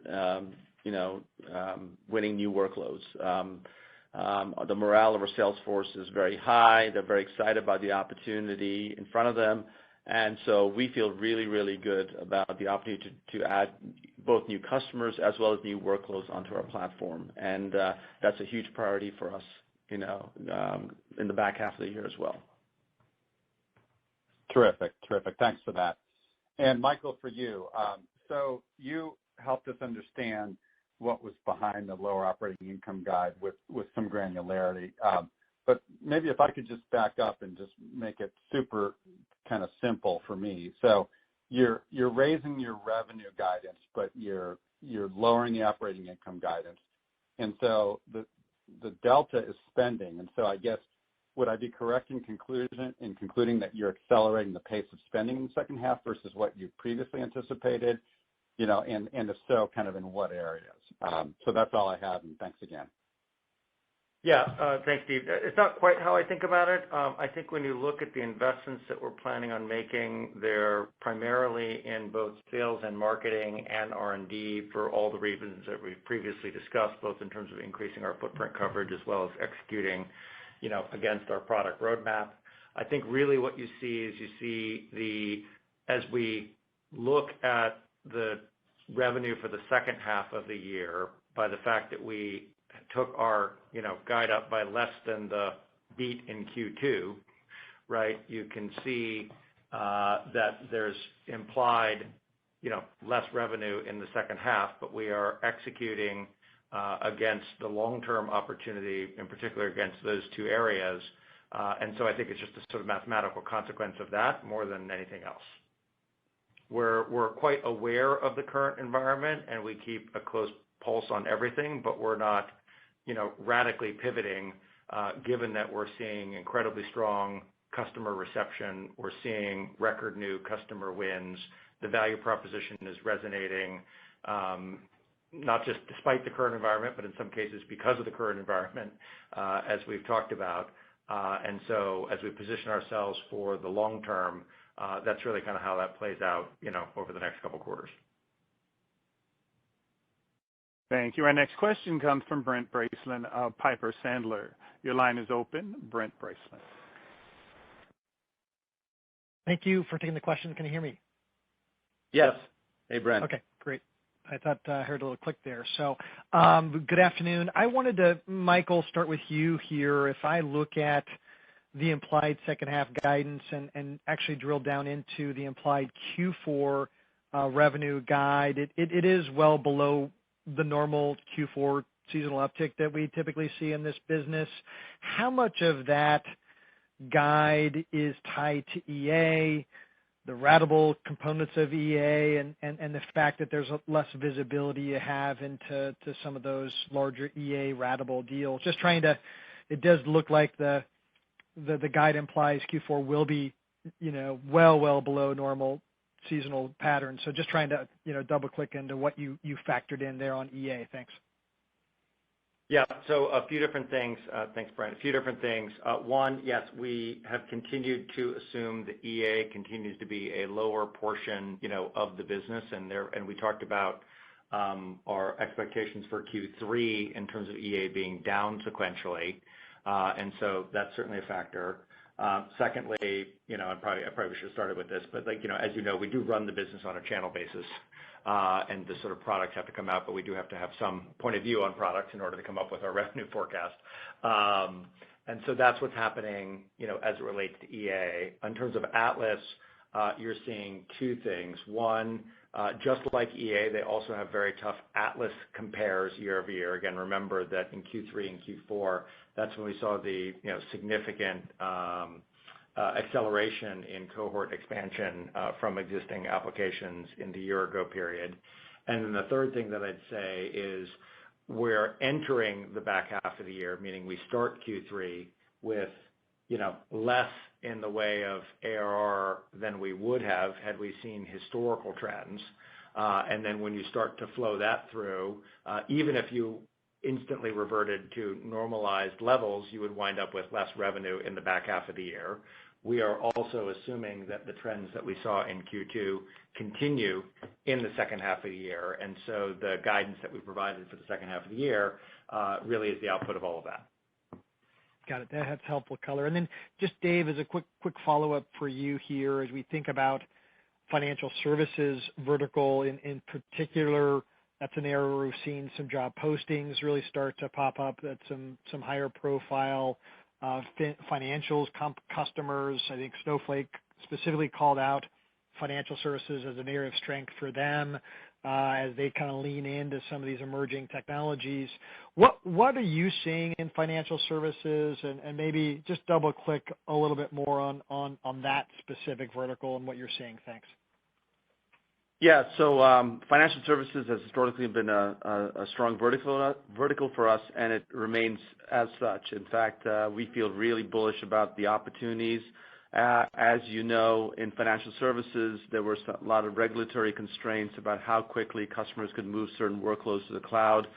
winning new workloads. The morale of our sales force is very high. They're very excited about the opportunity in front of them. And so we feel really, really good about the opportunity to add both new customers as well as new workloads onto our platform. And that's a huge priority for us, in the back half of the year as well. Terrific. Thanks for that. And Michael, for you, so you helped us understand what was behind the lower operating income guide with some granularity. But maybe if I could just back up and just make it super kind of simple for me. So you're raising your revenue guidance, but you're lowering the operating income guidance. And so the delta is spending. And so I guess, would I be correct in concluding that you're accelerating the pace of spending in the second half versus what you previously anticipated? And if so, kind of in what areas? So that's all I have, and thanks again. Yeah, thanks, Steve. It's not quite how I think about it. I think when you look at the investments that we're planning on making, they're primarily in both sales and marketing and R&D for all the reasons that we've previously discussed, both in terms of increasing our footprint coverage as well as executing, against our product roadmap. I think really what you see is as we look at the revenue for the second half of the year, by the fact that we took our, guide up by less than the beat in Q2, right? You can see that there's implied, less revenue in the second half, but we are executing against the long-term opportunity, in particular against those two areas. And so I think it's just a sort of mathematical consequence of that more than anything else. we're quite aware of the current environment, and we keep a close pulse on everything, but we're not, radically pivoting, given that we're seeing incredibly strong customer reception. We're seeing record new customer wins. The value proposition is resonating, not just despite the current environment, but in some cases because of the current environment, as we've talked about. And so as we position ourselves for the long term, that's really kind of how that plays out, over the next couple quarters. Thank you. Our next question comes from Brent Bracelin of Piper Sandler. Your line is open, Brent Bracelin. Thank you for taking the question. Can you hear me? Yes. Hey, Brent. Okay, great. I thought I heard a little click there. So good afternoon. I wanted to, Michael, start with you here. If I look at the implied second half guidance and actually drill down into the implied Q4 revenue guide, it is well below the normal Q4 seasonal uptick that we typically see in this business. How much of that guide is tied to EA, the ratable components of EA, and the fact that there's less visibility you have into some of those larger EA ratable deals? Just trying to, it does look like the guide implies Q4 will be, well below normal seasonal patterns. So just trying to, double click into what you factored in there on EA. Thanks. Yeah. So a few different things. Thanks, Brent. A few different things. One, yes, we have continued to assume that EA continues to be a lower portion, of the business, and we talked about our expectations for Q3 in terms of EA being down sequentially, and so that's certainly a factor. Secondly, I probably should have started with this, but as we do run the business on a channel basis, and the sort of products have to come out, but we do have to have some point of view on products in order to come up with our revenue forecast. And so that's what's happening, as it relates to EA. In terms of Atlas, you're seeing two things. One, just like EA, they also have very tough Atlas compares year over year. Again, remember that in Q3 and Q4, that's when we saw the significant acceleration in cohort expansion from existing applications in the year ago period. And then the third thing that I'd say is we're entering the back half of the year, meaning we start Q3 with less in the way of ARR than we would have had we seen historical trends. And then when you start to flow that through, even if you instantly reverted to normalized levels, you would wind up with less revenue in the back half of the year. We are also assuming that the trends that we saw in Q2 continue in the second half of the year. And so the guidance that we provided for the second half of the year really is the output of all of that. Got it. That's helpful color. And then just Dave, as a quick follow-up for you here, as we think about financial services vertical in particular, that's an area where we've seen some job postings really start to pop up. That's some higher profile financials customers. I think Snowflake specifically called out financial services as an area of strength for them as they kind of lean into some of these emerging technologies. What are you seeing in financial services, and maybe just double click a little bit more on that specific vertical and what you're seeing? Thanks. Yeah, so financial services has historically been a strong vertical for us, and it remains as such. In fact, we feel really bullish about the opportunities. As you know, in financial services, there were a lot of regulatory constraints about how quickly customers could move certain workloads to the cloud.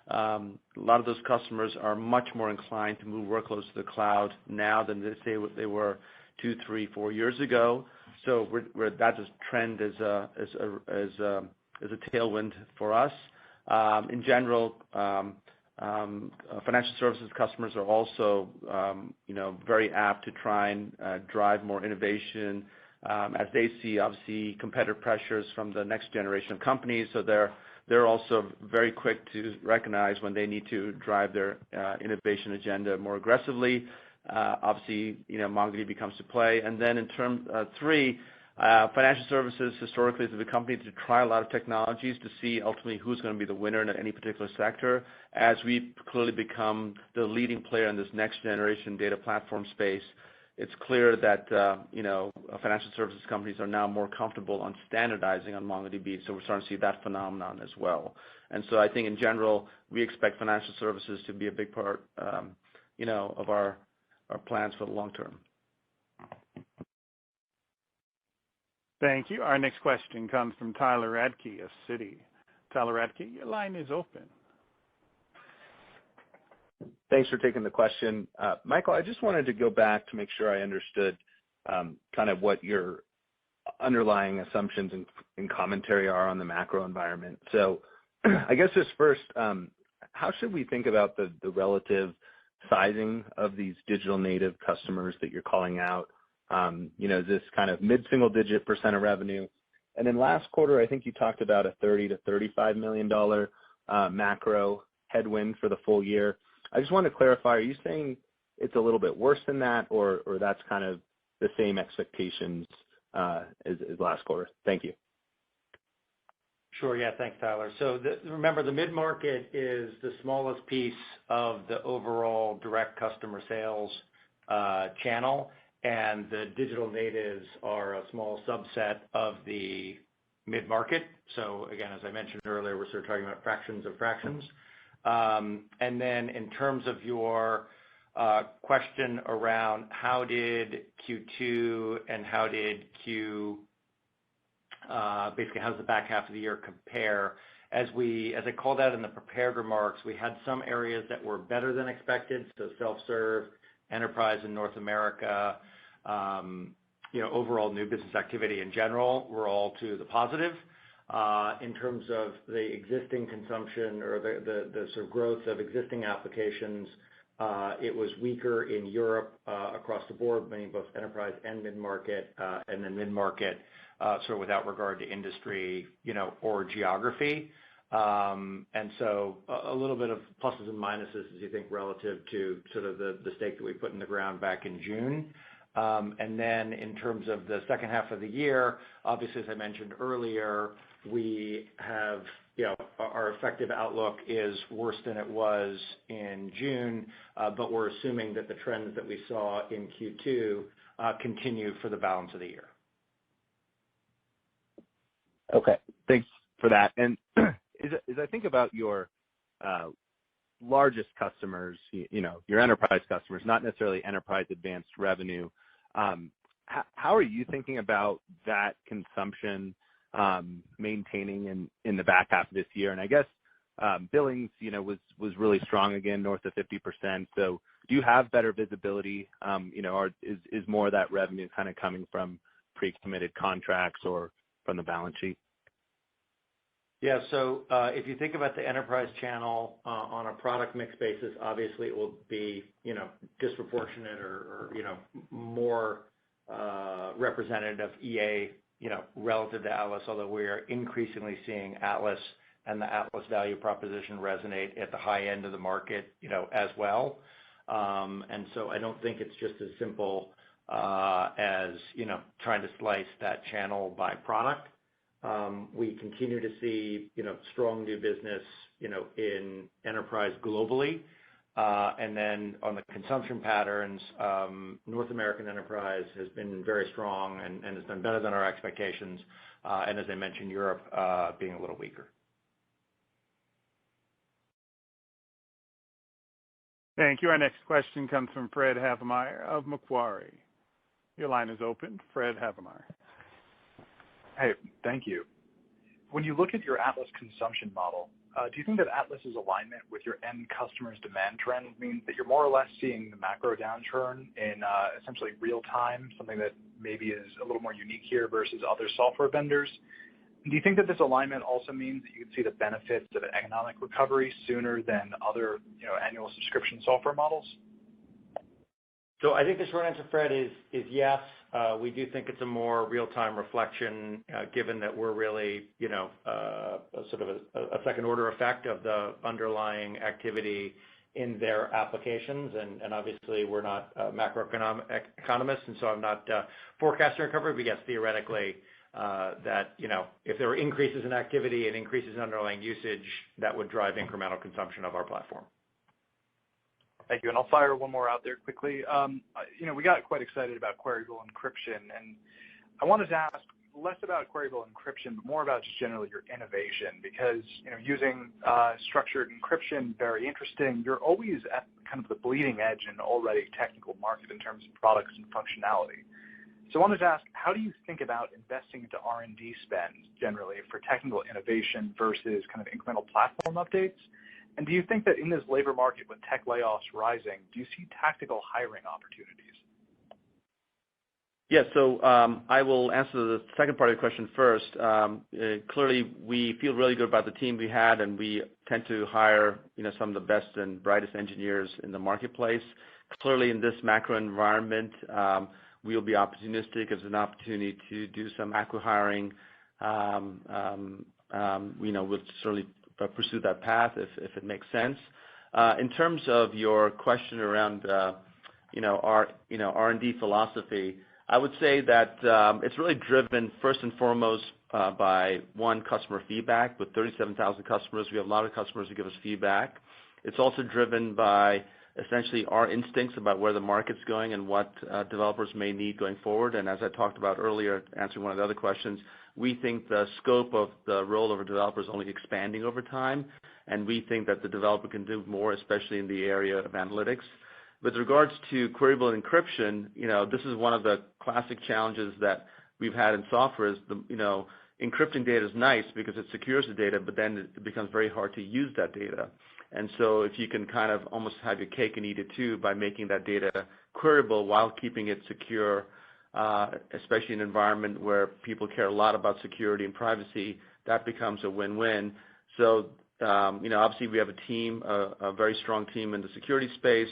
A lot of those customers are much more inclined to move workloads to the cloud now than they were 2, 3, 4 years ago. So that just trend is a tailwind for us. In general, financial services customers are also, very apt to try and drive more innovation as they see obviously competitive pressures from the next generation of companies. So they're also very quick to recognize when they need to drive their innovation agenda more aggressively. Obviously, MongoDB comes to play. And then in term 3, financial services historically is a company to try a lot of technologies to see ultimately who's going to be the winner in any particular sector. As we clearly become the leading player in this next generation data platform space, it's clear that financial services companies are now more comfortable on standardizing on MongoDB. So we're starting to see that phenomenon as well. And so I think in general, we expect financial services to be a big part, of our plans for the long term. Thank you. Our next question comes from Tyler Radke of Citi. Tyler Radke, your line is open. Thanks for taking the question. Michael, I just wanted to go back to make sure I understood kind of what your underlying assumptions and commentary are on the macro environment. So I guess just first, how should we think about the relative sizing of these digital native customers that you're calling out? Is this kind of mid-single digit % of revenue? And then last quarter, I think you talked about a $30 to $35 million macro headwind for the full year. I just want to clarify, are you saying it's a little bit worse than that, or that's kind of the same expectations as last quarter? Thank you. Sure. Yeah. Thanks, Tyler. So remember, the mid-market is the smallest piece of the overall direct customer sales channel, and the digital natives are a small subset of the mid-market. So again, as I mentioned earlier, we're sort of talking about fractions of fractions. And then in terms of your question around how did Q2 and how did basically how's the back half of the year compare? As I called out in the prepared remarks, we had some areas that were better than expected. So self-serve, enterprise in North America, overall new business activity in general were all to the positive. In terms of the existing consumption or the sort of growth of existing applications, it was weaker in Europe across the board, meaning both enterprise and mid-market, and then mid-market sort of without regard to industry, or geography. And so a little bit of pluses and minuses, as you think, relative to sort of the stake that we put in the ground back in June. And then in terms of the second half of the year, obviously, as I mentioned earlier, we have, our effective outlook is worse than it was in June, but we're assuming that the trends that we saw in Q2 continue for the balance of the year. Okay, thanks for that. And as I think about your largest customers, your enterprise customers, not necessarily enterprise advanced revenue, how are you thinking about that consumption maintaining in the back half of this year? And I guess billings, was really strong again, north of 50%. So do you have better visibility? Or is more of that revenue kind of coming from pre-committed contracts or from the balance sheet? Yeah. So if you think about the enterprise channel on a product mix basis, obviously it will be, disproportionate or more representative of EA, relative to Atlas, although we are increasingly seeing Atlas and the Atlas value proposition resonate at the high end of the market, as well. And so I don't think it's just as simple as, trying to slice that channel by product. We continue to see, strong new business, in enterprise globally. And then on the consumption patterns, North American enterprise has been very strong and has been better than our expectations. And as I mentioned, Europe being a little weaker. Thank you. Our next question comes from Fred Havemeyer of Macquarie. Your line is open, Fred Havemeyer. Hey, thank you. When you look at your Atlas consumption model, do you think that Atlas's alignment with your end customers' demand trend means that you're more or less seeing the macro downturn in essentially real time, something that maybe is a little more unique here versus other software vendors? And do you think that this alignment also means that you can see the benefits of an economic recovery sooner than other, annual subscription software models? So I think the short answer, Fred, is yes. We do think it's a more real-time reflection, given that we're really, sort of a second-order effect of the underlying activity in their applications. And obviously, we're not economists, and so I'm not forecasting recovery. But yes, theoretically, that if there were increases in activity and increases in underlying usage, that would drive incremental consumption of our platform. Thank you. And I'll fire one more out there quickly. We got quite excited about Queryable Encryption, and I wanted to ask less about Queryable Encryption, but more about just generally your innovation, because using structured encryption, very interesting. You're always at kind of the bleeding edge in an already technical market in terms of products and functionality. So I wanted to ask, how do you think about investing into R&D spend generally for technical innovation versus kind of incremental platform updates? And do you think that in this labor market with tech layoffs rising, do you see tactical hiring opportunities? Yeah, so I will answer the second part of the question first. Clearly, we feel really good about the team we had, and we tend to hire, some of the best and brightest engineers in the marketplace. Clearly, in this macro environment, we'll be opportunistic. If there's an opportunity to do some acqui-hiring, we'll certainly pursue that path if it makes sense. In terms of your question around, our, R&D philosophy, I would say that it's really driven first and foremost by one, customer feedback. With 37,000 customers, we have a lot of customers who give us feedback. It's also driven by essentially our instincts about where the market's going and what developers may need going forward. And as I talked about earlier, answering one of the other questions, we think the scope of the role of a developer is only expanding over time, and we think that the developer can do more, especially in the area of analytics. With regards to Queryable Encryption, this is one of the classic challenges that we've had in software is encrypting data is nice because it secures the data, but then it becomes very hard to use that data. And so if you can kind of almost have your cake and eat it too by making that data queryable while keeping it secure, especially in an environment where people care a lot about security and privacy, that becomes a win-win. So, obviously we have a team, a very strong team in the security space,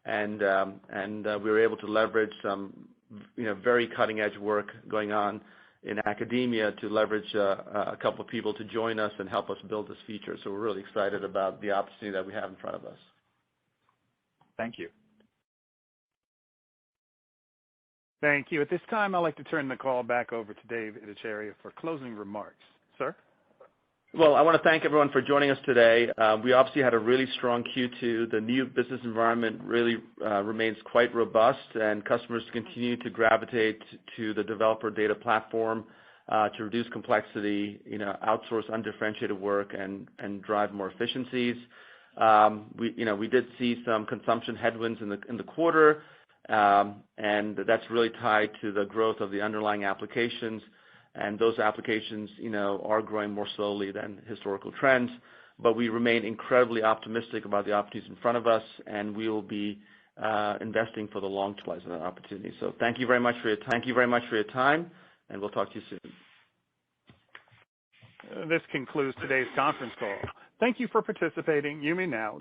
and we were able to leverage some, very cutting-edge work going on in academia to leverage a couple of people to join us and help us build this feature. So we're really excited about the opportunity that we have in front of us. Thank you. Thank you. At this time, I'd like to turn the call back over to Dave Ittycheria for closing remarks. Sir? Well, I want to thank everyone for joining us today. We obviously had a really strong Q2. The new business environment really remains quite robust, and customers continue to gravitate to the developer data platform to reduce complexity, outsource undifferentiated work, and drive more efficiencies. We did see some consumption headwinds in the quarter, and that's really tied to the growth of the underlying applications. And those applications, are growing more slowly than historical trends. But we remain incredibly optimistic about the opportunities in front of us, and we will be investing for the long term of that opportunity. So thank you very much for your time, and we'll talk to you soon. This concludes today's conference call. Thank you for participating. You may now